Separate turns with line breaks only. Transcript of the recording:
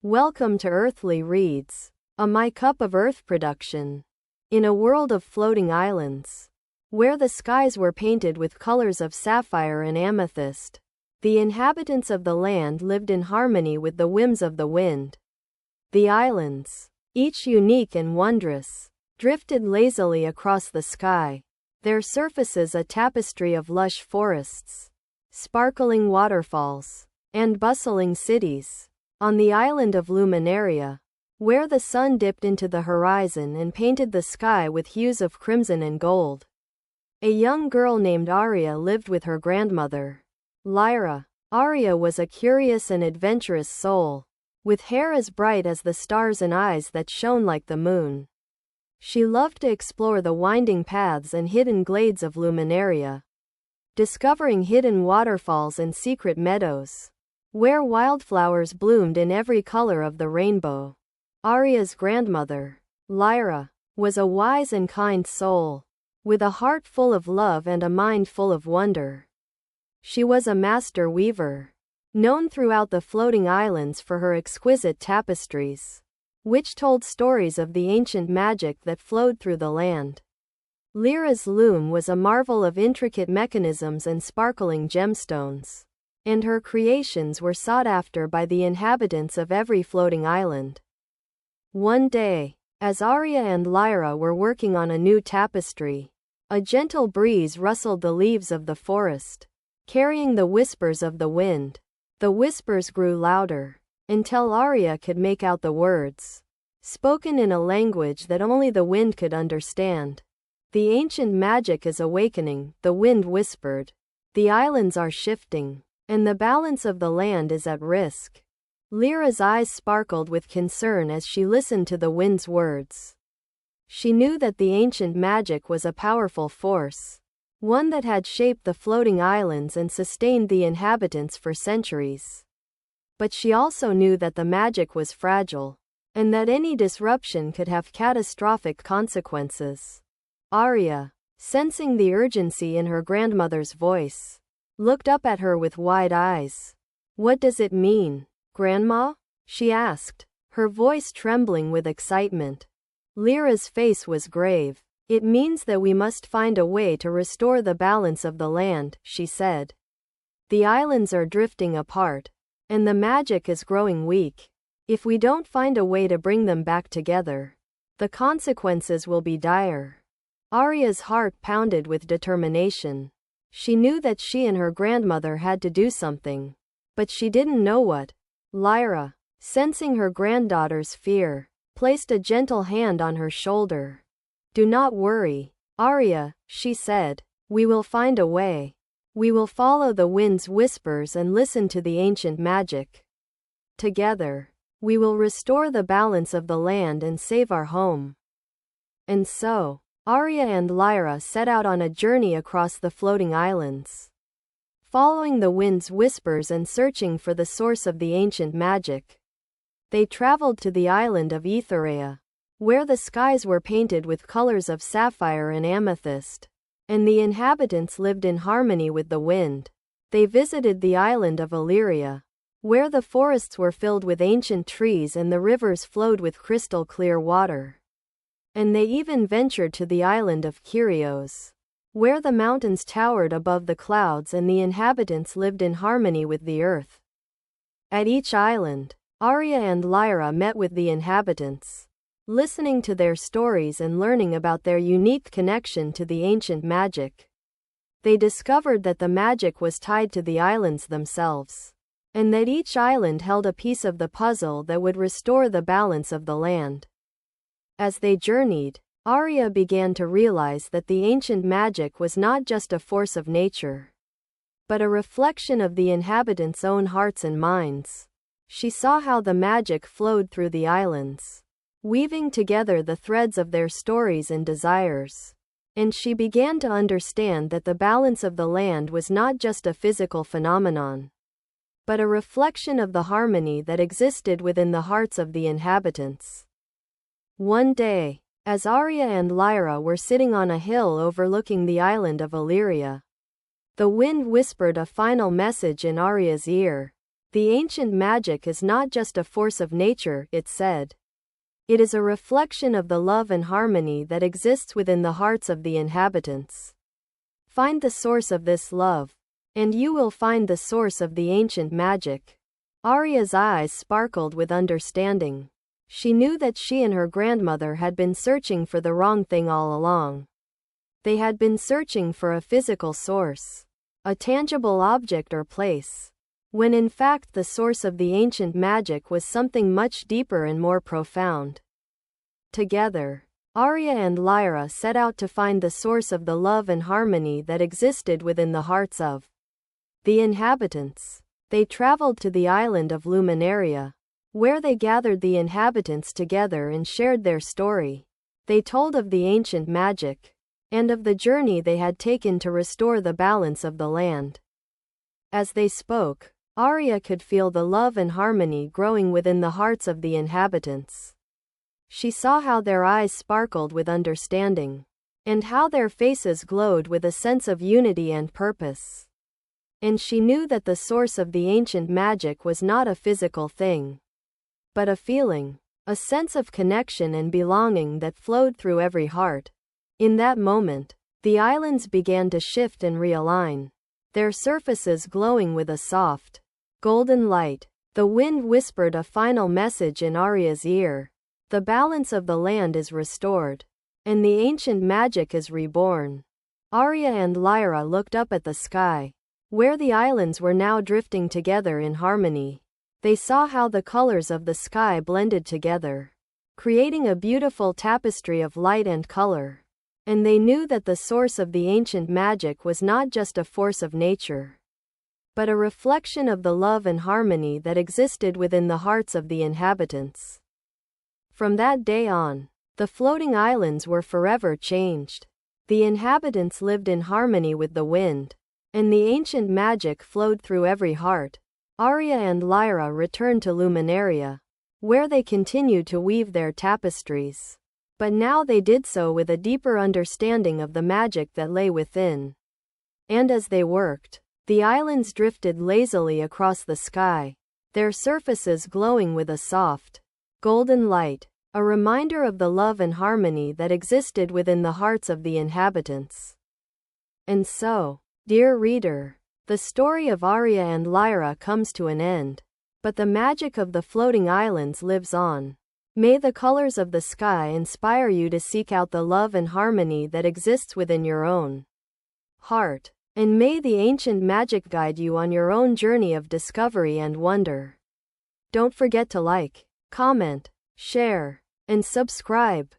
Welcome to Earthly Reads, a My Cup of Earth production. In a world of floating islands, where the skies were painted with colors of sapphire and amethyst, the inhabitants of the land lived in harmony with the whims of the wind. The islands, each unique and wondrous, drifted lazily across the sky, their surfaces a tapestry of lush forests, sparkling waterfalls, and bustling cities. On the island of Luminaria, where the sun dipped into the horizon and painted the sky with hues of crimson and gold, a young girl named Aria lived with her grandmother, Lyra. Aria was a curious and adventurous soul, with hair as bright as the stars and eyes that shone like the moon. She loved to explore the winding paths and hidden glades of Luminaria, discovering hidden waterfalls and secret meadows, where wildflowers bloomed in every color of the rainbow. Aria's grandmother, Lyra, was a wise and kind soul, with a heart full of love and a mind full of wonder. She was a master weaver, known throughout the floating islands for her exquisite tapestries, which told stories of the ancient magic that flowed through the land. Lyra's loom was a marvel of intricate mechanisms and sparkling gemstones, and her creations were sought after by the inhabitants of every floating island. One day, as Aria and Lyra were working on a new tapestry, a gentle breeze rustled the leaves of the forest, carrying the whispers of the wind. The whispers grew louder, until Aria could make out the words, spoken in a language that only the wind could understand. "The ancient magic is awakening," the wind whispered. "The islands are shifting, and the balance of the land is at risk." Lyra's eyes sparkled with concern as she listened to the wind's words. She knew that the ancient magic was a powerful force, one that had shaped the floating islands and sustained the inhabitants for centuries. But she also knew that the magic was fragile, and that any disruption could have catastrophic consequences. Aria, sensing the urgency in her grandmother's voice, looked up at her with wide eyes. "What does it mean, Grandma?" she asked, her voice trembling with excitement. Lyra's face was grave. "It means that we must find a way to restore the balance of the land," she said. "The islands are drifting apart, and the magic is growing weak. If we don't find a way to bring them back together, the consequences will be dire." Aria's heart pounded with determination. She knew that she and her grandmother had to do something, but she didn't know what. Lyra, sensing her granddaughter's fear, placed a gentle hand on her shoulder. "Do not worry, Aria," she said. "We will find a way. We will follow the wind's whispers and listen to the ancient magic. Together, we will restore the balance of the land and save our home." And so, Aria and Lyra set out on a journey across the floating islands, following the wind's whispers and searching for the source of the ancient magic. They traveled to the island of Etherea, where the skies were painted with colors of sapphire and amethyst, and the inhabitants lived in harmony with the wind. They visited the island of Illyria, where the forests were filled with ancient trees and the rivers flowed with crystal clear water. And they even ventured to the island of Kyrios, where the mountains towered above the clouds and the inhabitants lived in harmony with the earth. At each island, Aria and Lyra met with the inhabitants, listening to their stories and learning about their unique connection to the ancient magic. They discovered that the magic was tied to the islands themselves, and that each island held a piece of the puzzle that would restore the balance of the land. As they journeyed, Aria began to realize that the ancient magic was not just a force of nature, but a reflection of the inhabitants' own hearts and minds. She saw how the magic flowed through the islands, weaving together the threads of their stories and desires. And she began to understand that the balance of the land was not just a physical phenomenon, but a reflection of the harmony that existed within the hearts of the inhabitants. One day, as Aria and Lyra were sitting on a hill overlooking the island of Illyria, the wind whispered a final message in Aria's ear. The ancient magic is not just a force of nature, it said. It is a reflection of the love and harmony that exists within the hearts of the inhabitants. Find the source of this love, and you will find the source of the ancient magic. Arya's eyes sparkled with understanding. She knew that she and her grandmother had been searching for the wrong thing all along. They had been searching for a physical source, a tangible object or place, when in fact the source of the ancient magic was something much deeper and more profound. Together, Arya and Lyra set out to find the source of the love and harmony that existed within the hearts of the inhabitants. They traveled to the island of Luminaria, where they gathered the inhabitants together and shared their story. They told of the ancient magic, and of the journey they had taken to restore the balance of the land. As they spoke, Arya could feel the love and harmony growing within the hearts of the inhabitants. She saw how their eyes sparkled with understanding, and how their faces glowed with a sense of unity and purpose. And she knew that the source of the ancient magic was not a physical thing, but a feeling, a sense of connection and belonging that flowed through every heart. In that moment, the islands began to shift and realign, their surfaces glowing with a soft, golden light. The wind whispered a final message in Arya's ear. The balance of the land is restored, and the ancient magic is reborn. Arya and Lyra looked up at the sky, where the islands were now drifting together in harmony. They saw how the colors of the sky blended together, creating a beautiful tapestry of light and color. And they knew that the source of the ancient magic was not just a force of nature, but a reflection of the love and harmony that existed within the hearts of the inhabitants. From that day on, the floating islands were forever changed. The inhabitants lived in harmony with the wind, and the ancient magic flowed through every heart. Arya and Lyra returned to Luminaria, where they continued to weave their tapestries. But now they did so with a deeper understanding of the magic that lay within. And as they worked, the islands drifted lazily across the sky, their surfaces glowing with a soft, golden light, a reminder of the love and harmony that existed within the hearts of the inhabitants. And so, dear reader, the story of Arya and Lyra comes to an end, but the magic of the floating islands lives on. May the colors of the sky inspire you to seek out the love and harmony that exists within your own heart, and may the ancient magic guide you on your own journey of discovery and wonder. Don't forget to like, comment, share, and subscribe.